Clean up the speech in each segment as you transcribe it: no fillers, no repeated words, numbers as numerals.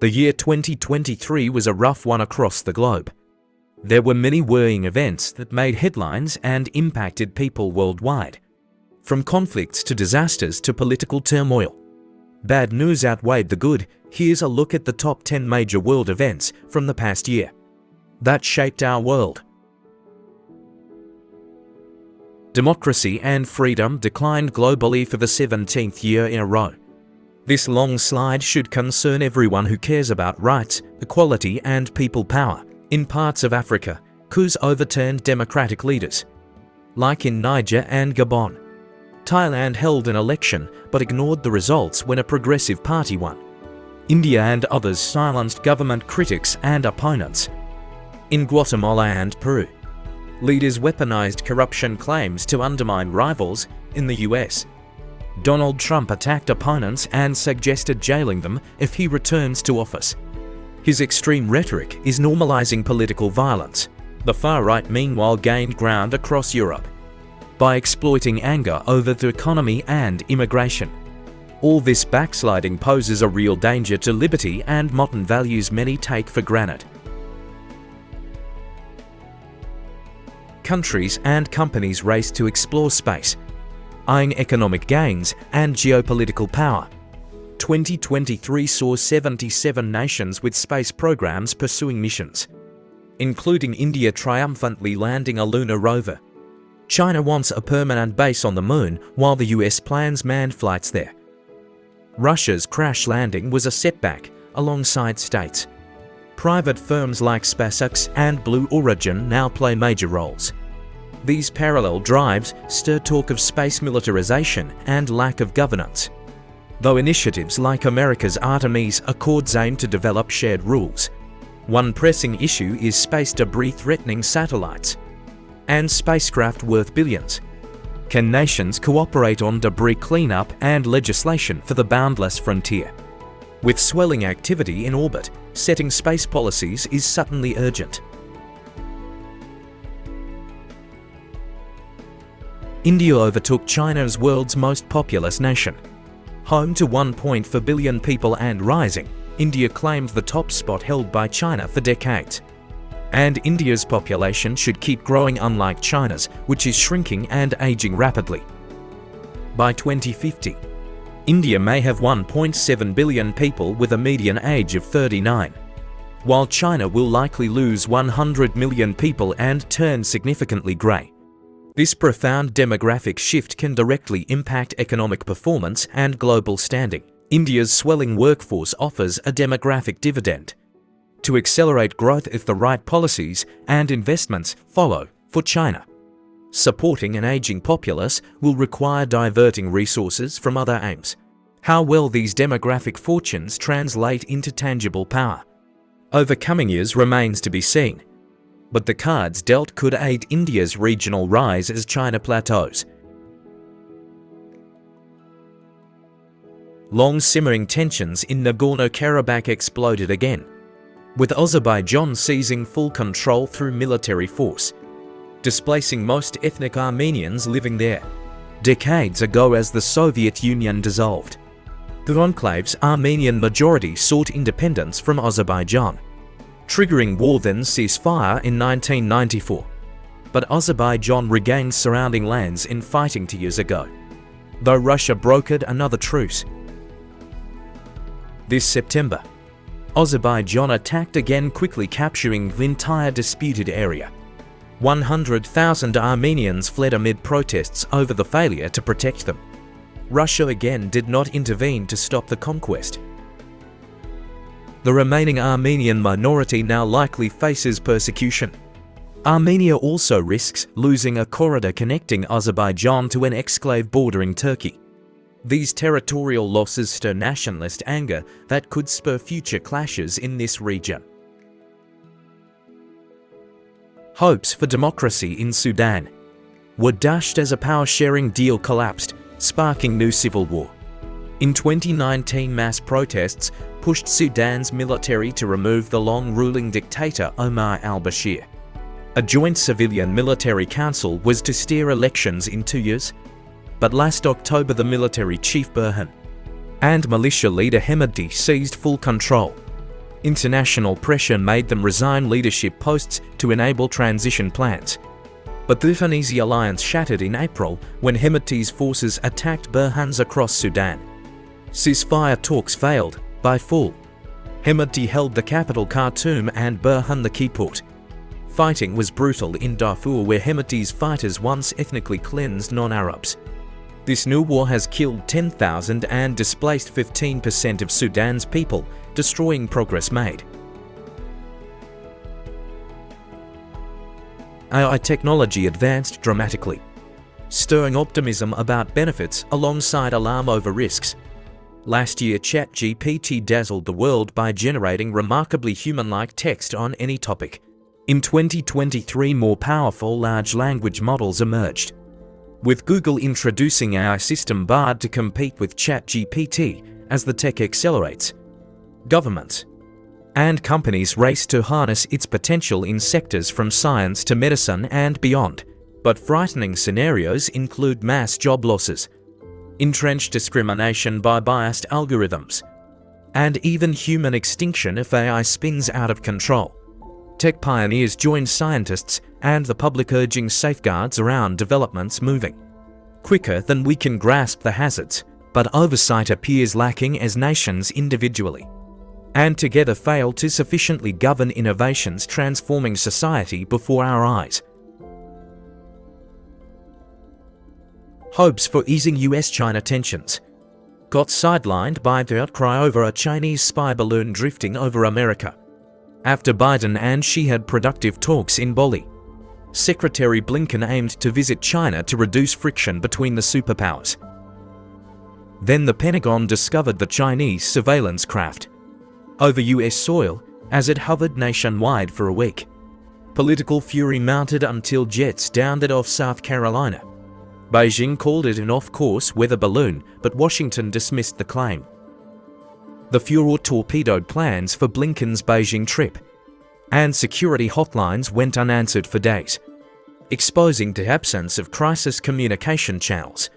The year 2023 was a rough one across the globe. There were many worrying events that made headlines and impacted people worldwide. From conflicts to disasters to political turmoil. Bad news outweighed the good. Here's a look at the top 10 major world events from the past year that shaped our world. Democracy and freedom declined globally for the 17th year in a row. This long slide should concern everyone who cares about rights, equality and people power. In parts of Africa, coups overturned democratic leaders, like in Niger and Gabon. Thailand held an election but ignored the results when a progressive party won. India and others silenced government critics and opponents. In Guatemala and Peru, leaders weaponized corruption claims to undermine rivals. In the US, Donald Trump attacked opponents and suggested jailing them if he returns to office. His extreme rhetoric is normalizing political violence. The far right, meanwhile, gained ground across Europe by exploiting anger over the economy and immigration. All this backsliding poses a real danger to liberty and modern values many take for granted. Countries and companies race to explore space, eyeing economic gains and geopolitical power. 2023 saw 77 nations with space programs pursuing missions, including India triumphantly landing a lunar rover. China wants a permanent base on the moon, while the US plans manned flights there. Russia's crash landing was a setback alongside states. Private firms like SpaceX and Blue Origin now play major roles. These parallel drives stir talk of space militarization and lack of governance. Though initiatives like America's Artemis Accords aim to develop shared rules, one pressing issue is space debris threatening satellites and spacecraft worth billions. Can nations cooperate on debris cleanup and legislation for the boundless frontier? With swelling activity in orbit, setting space policies is suddenly urgent. India overtook China as world's most populous nation. Home to 1.4 billion people and rising, India claimed the top spot held by China for decades. And India's population should keep growing, unlike China's, which is shrinking and aging rapidly. By 2050, India may have 1.7 billion people with a median age of 39, while China will likely lose 100 million people and turn significantly grey. This profound demographic shift can directly impact economic performance and global standing. India's swelling workforce offers a demographic dividend to accelerate growth if the right policies and investments follow for China. Supporting an aging populace will require diverting resources from other aims. How well these demographic fortunes translate into tangible power over coming years remains to be seen. But the cards dealt could aid India's regional rise as China plateaus. Long simmering tensions in Nagorno-Karabakh exploded again, with Azerbaijan seizing full control through military force, displacing most ethnic Armenians living there. Decades ago, as the Soviet Union dissolved, the enclave's Armenian majority sought independence from Azerbaijan, triggering war, then ceasefire in 1994. But Azerbaijan regained surrounding lands in fighting 2 years ago, though Russia brokered another truce. This September, Azerbaijan attacked again, quickly capturing the entire disputed area. 100,000 Armenians fled amid protests over the failure to protect them. Russia again did not intervene to stop the conquest. The remaining Armenian minority now likely faces persecution. Armenia also risks losing a corridor connecting Azerbaijan to an exclave bordering Turkey. These territorial losses stir nationalist anger that could spur future clashes in this region. Hopes for democracy in Sudan were dashed as a power-sharing deal collapsed, sparking new civil war. In 2019, mass protests pushed Sudan's military to remove the long-ruling dictator Omar al-Bashir. A joint civilian-military council was to steer elections in 2 years, but last October the military chief Burhan and militia leader Hemedti seized full control. International pressure made them resign leadership posts to enable transition plans. But the uneasy alliance shattered in April when Hemeti's forces attacked Burhan's across Sudan. Ceasefire talks failed, by full. Hemeti held the capital Khartoum and Burhan the key port. Fighting was brutal in Darfur, where Hemeti's fighters once ethnically cleansed non-Arabs. This new war has killed 10,000 and displaced 15% of Sudan's people, destroying progress made. AI technology advanced dramatically, stirring optimism about benefits alongside alarm over risks. Last year, ChatGPT dazzled the world by generating remarkably human-like text on any topic. In 2023, more powerful large language models emerged, with Google introducing AI system Bard to compete with ChatGPT as the tech accelerates. Governments and companies race to harness its potential in sectors from science to medicine and beyond. But frightening scenarios include mass job losses, entrenched discrimination by biased algorithms, and even human extinction if AI spins out of control. Tech pioneers join scientists and the public, urging safeguards around developments moving quicker than we can grasp the hazards, but oversight appears lacking as nations individually and together fail to sufficiently govern innovations transforming society before our eyes. Hopes for easing US-China tensions got sidelined by the outcry over a Chinese spy balloon drifting over America. After Biden and Xi had productive talks in Bali, Secretary Blinken aimed to visit China to reduce friction between the superpowers. Then the Pentagon discovered the Chinese surveillance craft over US soil as it hovered nationwide for a week. Political fury mounted until jets downed it off South Carolina. Beijing called it an off-course weather balloon, but Washington dismissed the claim. The furor torpedoed plans for Blinken's Beijing trip, and security hotlines went unanswered for days, exposing the absence of crisis communication channels.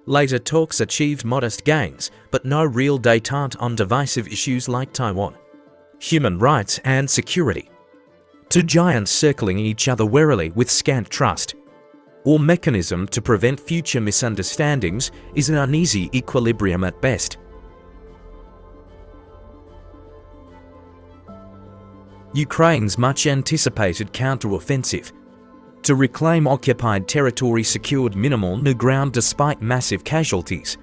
Later talks achieved modest gains, but no real détente on divisive issues like Taiwan, human rights and security. Two giants circling each other warily with scant trust or mechanism to prevent future misunderstandings is an uneasy equilibrium at best. Ukraine's much-anticipated counter-offensive to reclaim occupied territory secured minimal new ground despite massive casualties.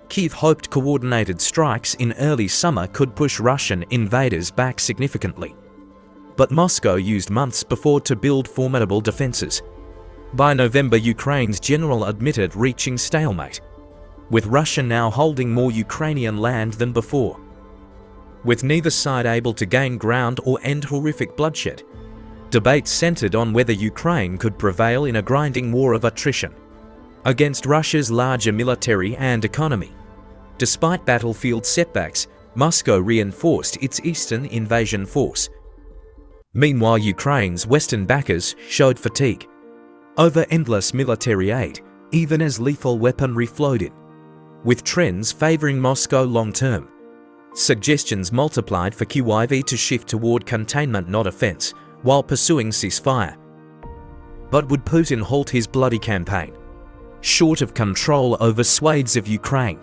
Kyiv hoped coordinated strikes in early summer could push Russian invaders back significantly, but Moscow used months before to build formidable defenses. By November, Ukraine's general admitted reaching stalemate, with Russia now holding more Ukrainian land than before. With neither side able to gain ground or end horrific bloodshed, debates centered on whether Ukraine could prevail in a grinding war of attrition against Russia's larger military and economy. Despite battlefield setbacks, Moscow reinforced its eastern invasion force. Meanwhile, Ukraine's western backers showed fatigue over endless military aid, even as lethal weaponry flowed in, with trends favoring Moscow long-term. Suggestions multiplied for Kyiv to shift toward containment, not offense, while pursuing ceasefire. But would Putin halt his bloody campaign, short of control over swathes of Ukraine?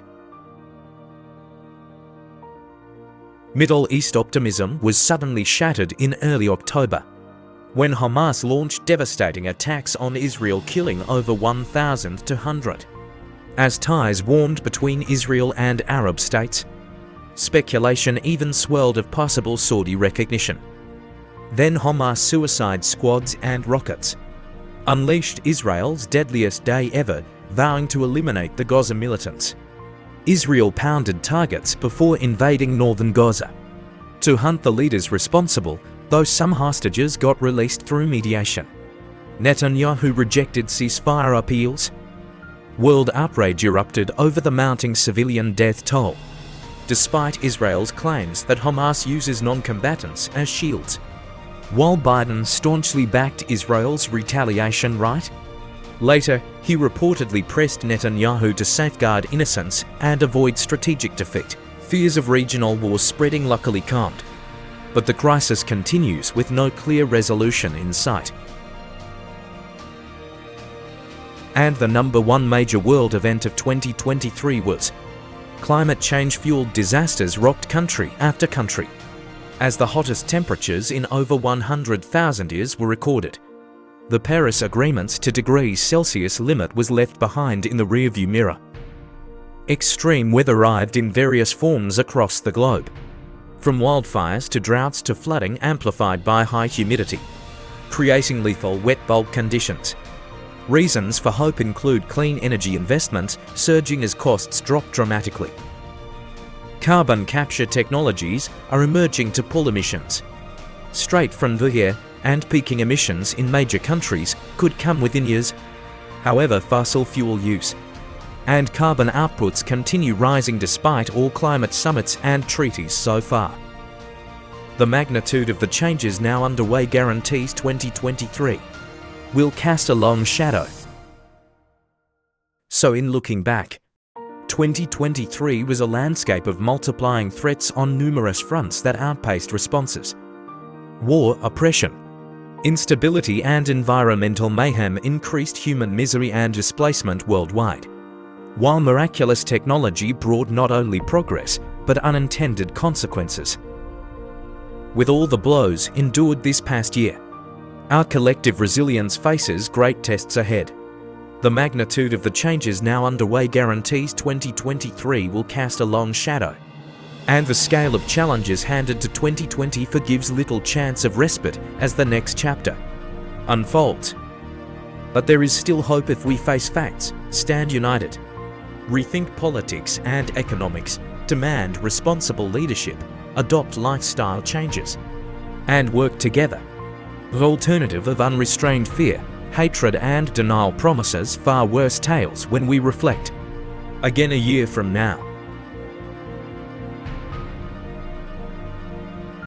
Middle East optimism was suddenly shattered in early October, when Hamas launched devastating attacks on Israel, killing over 1,200. As ties warmed between Israel and Arab states, speculation even swirled of possible Saudi recognition. Then Hamas suicide squads and rockets unleashed Israel's deadliest day ever, vowing to eliminate the Gaza militants. Israel pounded targets before invading northern Gaza to hunt the leaders responsible, though some hostages got released through mediation. Netanyahu rejected ceasefire appeals. World outrage erupted over the mounting civilian death toll, despite Israel's claims that Hamas uses non-combatants as shields. While Biden staunchly backed Israel's retaliation right, later he reportedly pressed Netanyahu to safeguard innocence and avoid strategic defeat. Fears of regional war spreading luckily calmed. but the crisis continues with no clear resolution in sight. And the number one major world event of 2023 was climate change-fueled disasters rocked country after country, as the hottest temperatures in over 100,000 years were recorded. The Paris Agreement's 2 degrees Celsius limit was left behind in the rearview mirror. Extreme weather arrived in various forms across the globe, from wildfires to droughts to flooding amplified by high humidity, creating lethal wet bulb conditions. Reasons for hope include clean energy investments surging as costs drop dramatically. Carbon capture technologies are emerging to pull emissions straight from the air, and peaking emissions in major countries could come within years. However, fossil fuel use and carbon outputs continue rising despite all climate summits and treaties so far. The magnitude of the changes now underway guarantees 2023 will cast a long shadow. So in looking back, 2023 was a landscape of multiplying threats on numerous fronts that outpaced responses. War, oppression, instability and environmental mayhem increased human misery and displacement worldwide, while miraculous technology brought not only progress, but unintended consequences. With all the blows endured this past year, our collective resilience faces great tests ahead. The magnitude of the changes now underway guarantees 2023 will cast a long shadow, and the scale of challenges handed to 2024 gives little chance of respite as the next chapter unfolds. But there is still hope if we face facts, stand united, rethink politics and economics, demand responsible leadership, adopt lifestyle changes, and work together. The alternative of unrestrained fear, hatred and denial promises far worse tales when we reflect again a year from now.